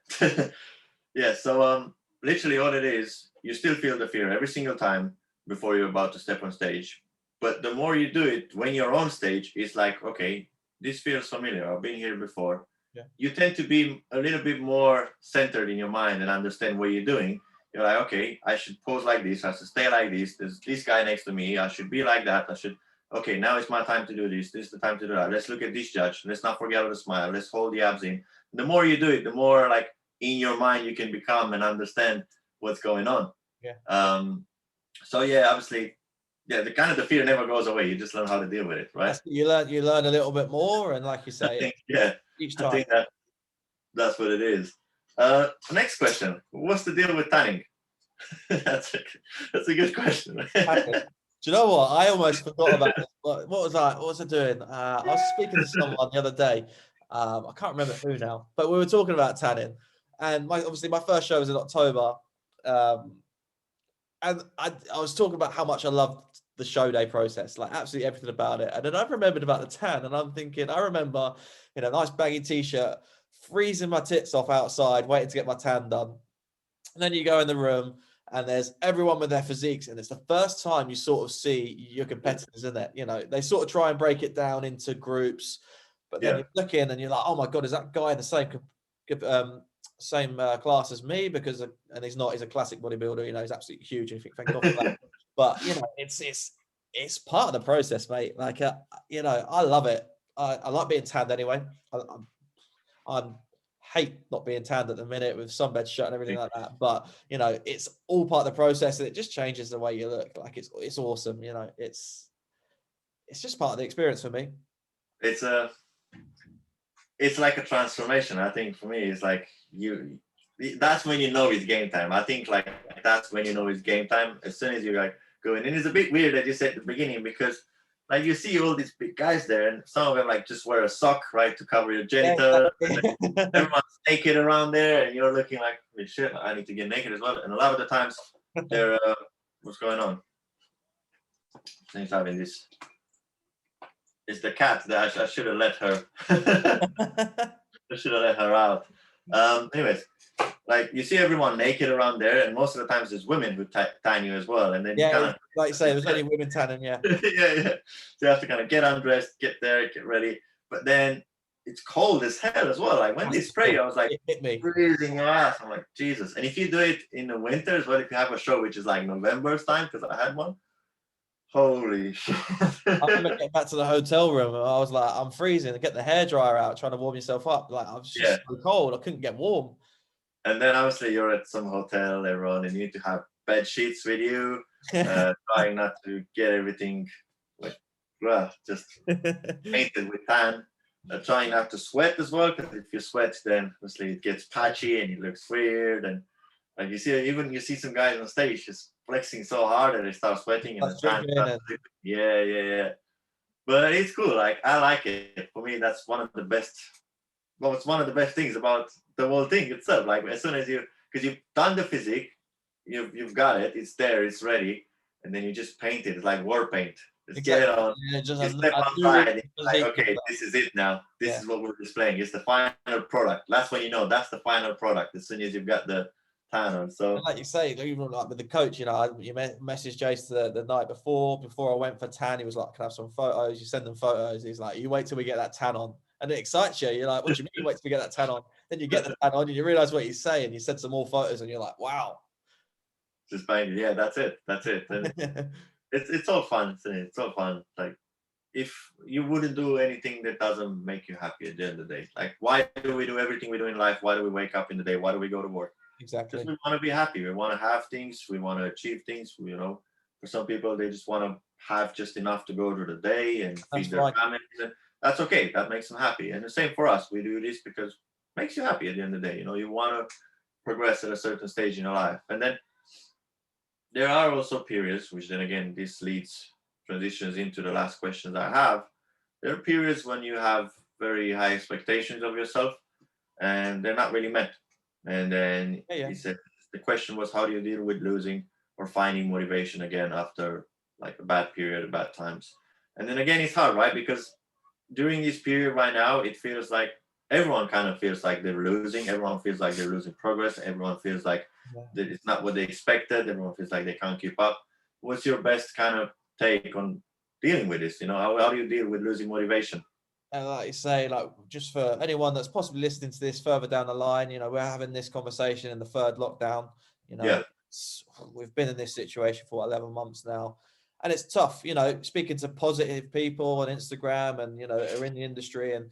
Yeah, so literally all it is, you still feel the fear every single time before you're about to step on stage. But the more you do it, when you're on stage, it's like, okay, this feels familiar. I've been here before. Yeah. You tend to be a little bit more centered in your mind and understand what you're doing. You're like, okay, I should pose like this. I should stay like this. There's this guy next to me. I should be like that. Okay, now it's my time to do this. This is the time to do that. Let's look at this judge. Let's not forget how to smile. Let's hold the abs in. The more you do it, the more, like, in your mind you can become and understand what's going on. Yeah. So yeah, obviously, yeah, the fear never goes away. You just learn how to deal with it, right? You learn a little bit more, and like you I say, think, yeah, each I time. think that's what it is. Next question: what's the deal with tanning? that's a good question. Do you know what? I almost forgot about this. What was I doing? I was speaking to someone the other day. I can't remember who now, but we were talking about tanning. And obviously my first show was in October. And I was talking about how much I loved the show day process, like absolutely everything about it. And then I remembered about the tan, and I'm thinking, I remember in a nice baggy t-shirt, freezing my tits off outside, waiting to get my tan done. And then you go in the room and there's everyone with their physiques, and it's the first time you sort of see your competitors in it. You know, they sort of try and break it down into groups, but then you look in and you're like, oh my God, is that guy in the same class as me? Because, and he's not, he's a classic bodybuilder, you know, he's absolutely huge. And you think, thank God for that. But, you know, it's part of the process, mate. Like, you know, I love it. I like being tanned anyway. I'm hate not being tanned at the minute with sunbed shut and everything like that. But you know, it's all part of the process, and it just changes the way you look. Like it's awesome. You know, it's just part of the experience for me. It's like a transformation. I think for me, it's like that's when you know it's game time. I think like that's when you know it's game time. As soon as you like go in, and it's a bit weird that you said at the beginning, because like you see all these big guys there, and some of them like just wear a sock, right, to cover your genitals. Yeah. Everyone's naked around there, and you're looking like, holy shit, I need to get naked as well. And a lot of the times, they're what's going on? Things having this. It's the cat that I should have let her. I should have let her out. Anyways, like you see everyone naked around there, and most of the times there's women who tan you as well, and then you kind of, like you say, there's only women tanning, yeah. yeah. So you have to kind of get undressed, get there, get ready, but then it's cold as hell as well. Like when they spray, I was like, it hit me. freezing your ass. I'm like, Jesus. And if you do it in the winter as well, if you have a show which is like November's time, because I had one, holy shit. I remember getting back to the hotel room, and I was like, I'm freezing. Get the hairdryer out, trying to warm yourself up. Like I was just so cold, I couldn't get warm. And then obviously you're at some hotel later on, and you need to have bed sheets with you, trying not to get everything like just painted with tan. Trying not to sweat as well, because if you sweat, then obviously it gets patchy and it looks weird. And like you see some guys on stage just flexing so hard that they start sweating, and the tan starts yeah. But it's cool. Like I like it. For me, that's one of the best. Well, it's one of the best things about the whole thing itself. Like as soon as because you've done the physique, you've got it. It's there. It's ready, and then you just paint it. It's like war paint. Just get it on. Yeah, you step outside. And it's like, okay, this is it now. This is what we're displaying. It's the final product. That's when you know that's the final product. As soon as you've got the tan on. So, and like you say, even like with the coach, you know, you messaged Jace the night before I went for tan. He was like, "Can I have some photos?" You send them photos. He's like, "You wait till we get that tan on." And it excites you. You're like, what do you mean you wait till we get that tan on? Then you get the tan on and you realize what he's saying. You send some more photos and you're like, wow. Just bang. Yeah, that's it. And it's all fun, isn't it? It's all fun. Like if you wouldn't do anything that doesn't make you happy at the end of the day. Like why do we do everything we do in life? Why do we wake up in the day? Why do we go to work? Exactly. Because we want to be happy. We want to have things. We want to achieve things. You know, for some people, they just want to have just enough to go through the day and feed their families. And that's okay. That makes them happy. And the same for us. We do this because it makes you happy at the end of the day. You know, you want to progress at a certain stage in your life. And then there are also periods, which then again, this transitions into the last questions I have. There are periods when you have very high expectations of yourself and they're not really met. And then he said, the question was, how do you deal with losing or finding motivation again after like a bad period, bad times? And then again, it's hard, right? Because during this period right now, it feels like everyone kind of feels like they're losing. Everyone feels like they're losing progress. Everyone feels like that it's not what they expected. Everyone feels like they can't keep up. What's your best kind of take on dealing with this? You know, how do you deal with losing motivation? And like you say, like just for anyone that's possibly listening to this further down the line, you know, we're having this conversation in the third lockdown. You know, we've been in this situation for 11 months now. And it's tough, you know, speaking to positive people on Instagram and, you know, are in the industry, and,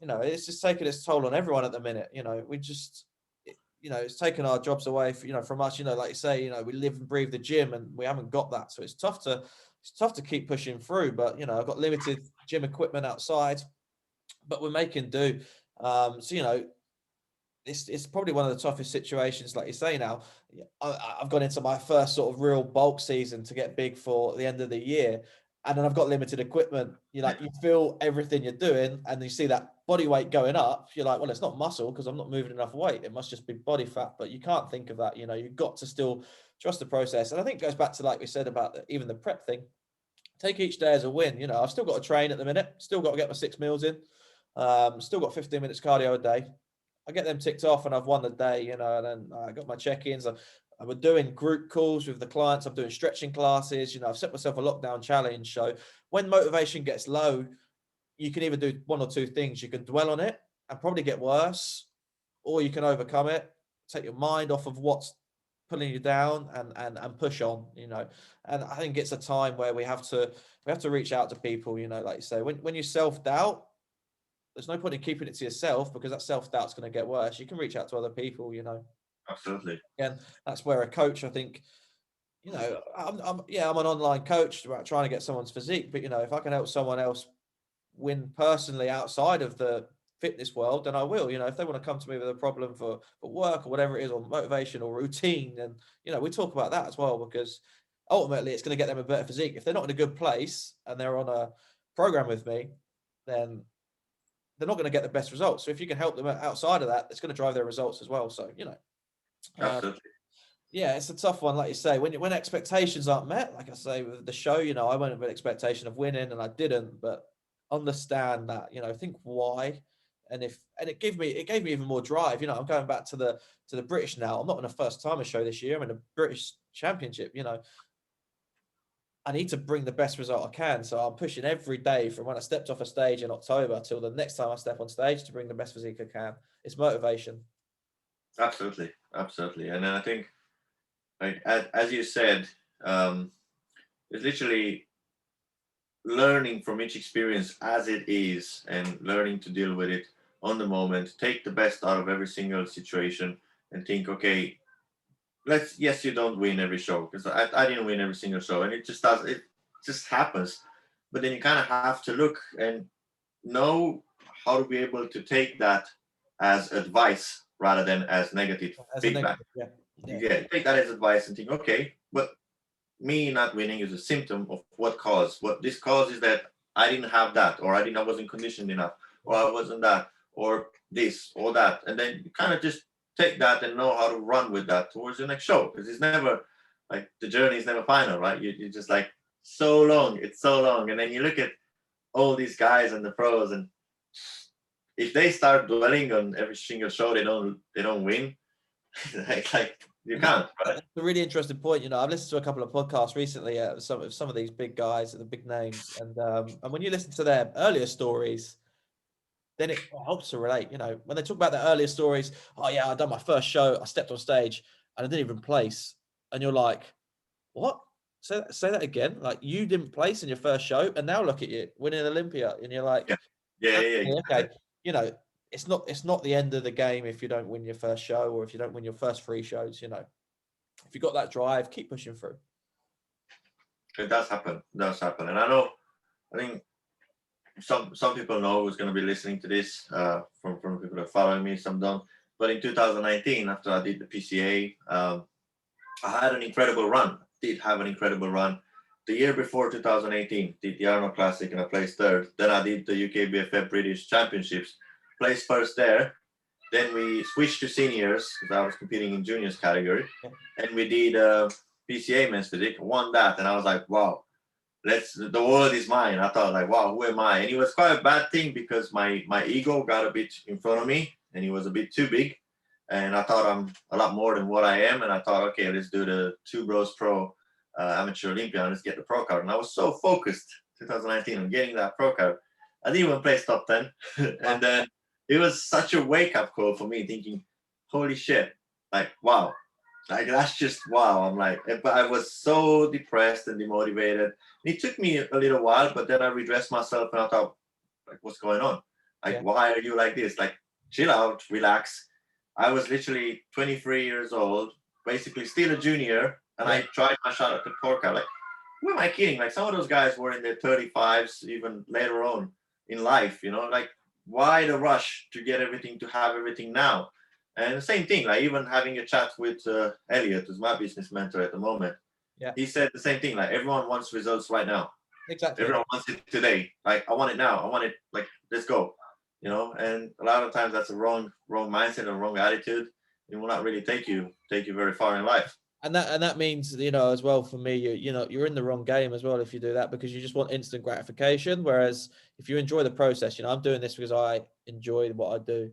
you know, it's just taking its toll on everyone at the minute. You know, it's taken our jobs away from us, like you say, we live and breathe the gym and we haven't got that. So it's tough to keep pushing through, but I've got limited gym equipment outside, but we're making do. So, it's probably one of the toughest situations, like you say. Now, I've gone into my first sort of real bulk season to get big for the end of the year, and then I've got limited equipment. You feel everything you're doing, and you see that body weight going up. You're like, well, it's not muscle because I'm not moving enough weight. It must just be body fat. But you can't think of that. You've got to still trust the process. And I think it goes back to, like we said, about even the prep thing. Take each day as a win. I've still got to train at the minute. Still got to get my 6 meals in. Still got 15 minutes cardio a day. I get them ticked off and I've won the day, and then I got my check-ins. I'm doing group calls with the clients. I'm doing stretching classes. I've set myself a lockdown challenge. So when motivation gets low, you can either do one or two things. You can dwell on it and probably get worse, or you can overcome it, take your mind off of what's pulling you down and push on, And I think it's a time where we have to reach out to people, like you say, when you self-doubt, there's no point in keeping it to yourself because that self-doubt's going to get worse. You can reach out to other people, Absolutely. And that's where a coach, I think, I'm an online coach trying to get someone's physique, but if I can help someone else win personally outside of the fitness world, then I will. If they want to come to me with a problem for work or whatever it is, or motivation or routine, then we talk about that as well, because ultimately it's going to get them a better physique. If they're not in a good place and they're on a program with me, then they're not going to get the best results. So if you can help them outside of that, it's going to drive their results as well. So, Absolutely. Yeah, it's a tough one. Like you say, when expectations aren't met, like I say, with the show, I went with an expectation of winning and I didn't, but understand that, think why. And it gave me even more drive. I'm going back to the British now. I'm not in a first timer show this year. I'm in a British championship, I need to bring the best result I can. So I'm pushing every day from when I stepped off a stage in October till the next time I step on stage to bring the best physique I can. It's motivation. Absolutely. And then I think, like, as you said, it's literally learning from each experience as it is and learning to deal with it on the moment, take the best out of every single situation and think, okay, yes, you don't win every show, because I didn't win every single show, and it just happens. But then you kind of have to look and know how to be able to take that as advice rather than as negative feedback. Yeah, take that as advice and think, okay, but me not winning is a symptom of what caused. What this cause is that I didn't have that, or I wasn't conditioned enough, or I wasn't that, or this or that, and then you kind of just take that and know how to run with that towards the next show, because it's never like the journey is never final, right? You're just like, so long, it's so long, and then you look at all these guys and the pros, and if they start dwelling on every single show they don't win, like you can't. Right? That's a really interesting point. I've listened to a couple of podcasts recently, some of these big guys, the big names, and when you listen to their earlier stories, then it helps to relate. When they talk about their earlier stories, oh yeah, I done my first show, I stepped on stage and I didn't even place, and you're like, what? Say that again. Like, you didn't place in your first show, and now look at you winning Olympia, and you're like, okay. It's not the end of the game if you don't win your first show, or if you don't win your first 3 shows. If you got that drive, keep pushing through. It does happen. And I think some people know who's going to be listening to this, from people that are following me, some don't. But in 2019, after I did the PCA, I had an incredible run. Did have an incredible run. The year before 2018, did the Arnold Classic and I placed 3rd. Then I did the UKBFF British Championships, placed 1st there. Then we switched to seniors because I was competing in juniors category, and we did PCA men's physique, won that, and I was like, wow, the world is mine. I thought, like, wow, who am I? And it was quite a bad thing because my ego got a bit in front of me, and he was a bit too big, and I thought I'm a lot more than what I am, and I thought, okay, let's do the 2 Bros Pro Amateur Olympia, and let's get the pro card. And I was so focused 2019 on getting that pro card, I didn't even place top 10, and then it was such a wake-up call for me, thinking, holy shit, like, wow, like, that's just wow. I'm like, but I was so depressed and demotivated. It took me a little while, but then I redressed myself and I thought, like, what's going on? Like, why are you like this? Like, chill out, relax. I was literally 23 years old, basically still a junior, and I tried my shot at the porkout. Like, who am I kidding? Like, some of those guys were in their 35s, even later on in life, you know, like, why the rush to get everything, to have everything now? And the same thing, like, even having a chat with Elliot, who's my business mentor at the moment. Yeah. He said the same thing, like, everyone wants results right now. Exactly. Everyone wants it today. Like, I want it now. I want it, like, let's go. You know, and a lot of times that's a wrong mindset, a wrong attitude. It will not really take you very far in life. And that means, you know, as well, for me, you're in the wrong game as well if you do that, because you just want instant gratification. Whereas if you enjoy the process, you know, I'm doing this because I enjoy what I do.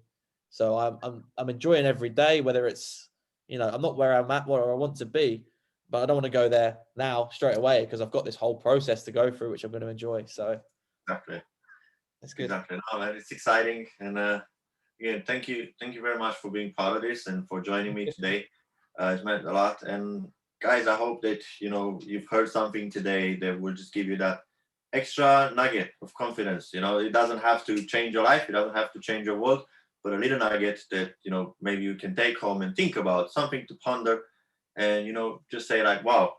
So I'm enjoying every day, whether it's, you know, I'm not where I'm at, where I want to be, but I don't want to go there now straight away because I've got this whole process to go through, which I'm going to enjoy. So Exactly. that's good. Exactly. No, man, it's exciting. And again, thank you very much for being part of this and for joining me today. It's meant a lot. And guys, I hope that, you know, you've heard something today that will just give you that extra nugget of confidence. You know, it doesn't have to change your life, it doesn't have to change your world, but a little nugget that, you know, maybe you can take home and think about, something to ponder, and, you know, just say like, wow,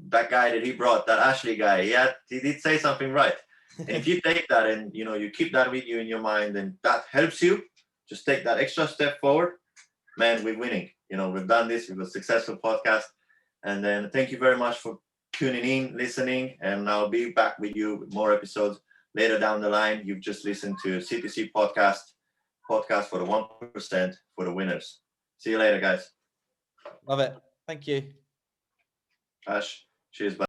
that guy that he brought, that Ashlee guy, yeah, he did say something right. And if you take that and, you know, you keep that with you in your mind, and that helps you just take that extra step forward, man, we're winning. You know, we've done this, we've a successful podcast. And then thank you very much for tuning in, listening, and I'll be back with you with more episodes later down the line. You've just listened to CTC podcast for the 1%, for the winners. See you later, guys. Love it. Thank you. Ash, cheers. Bye.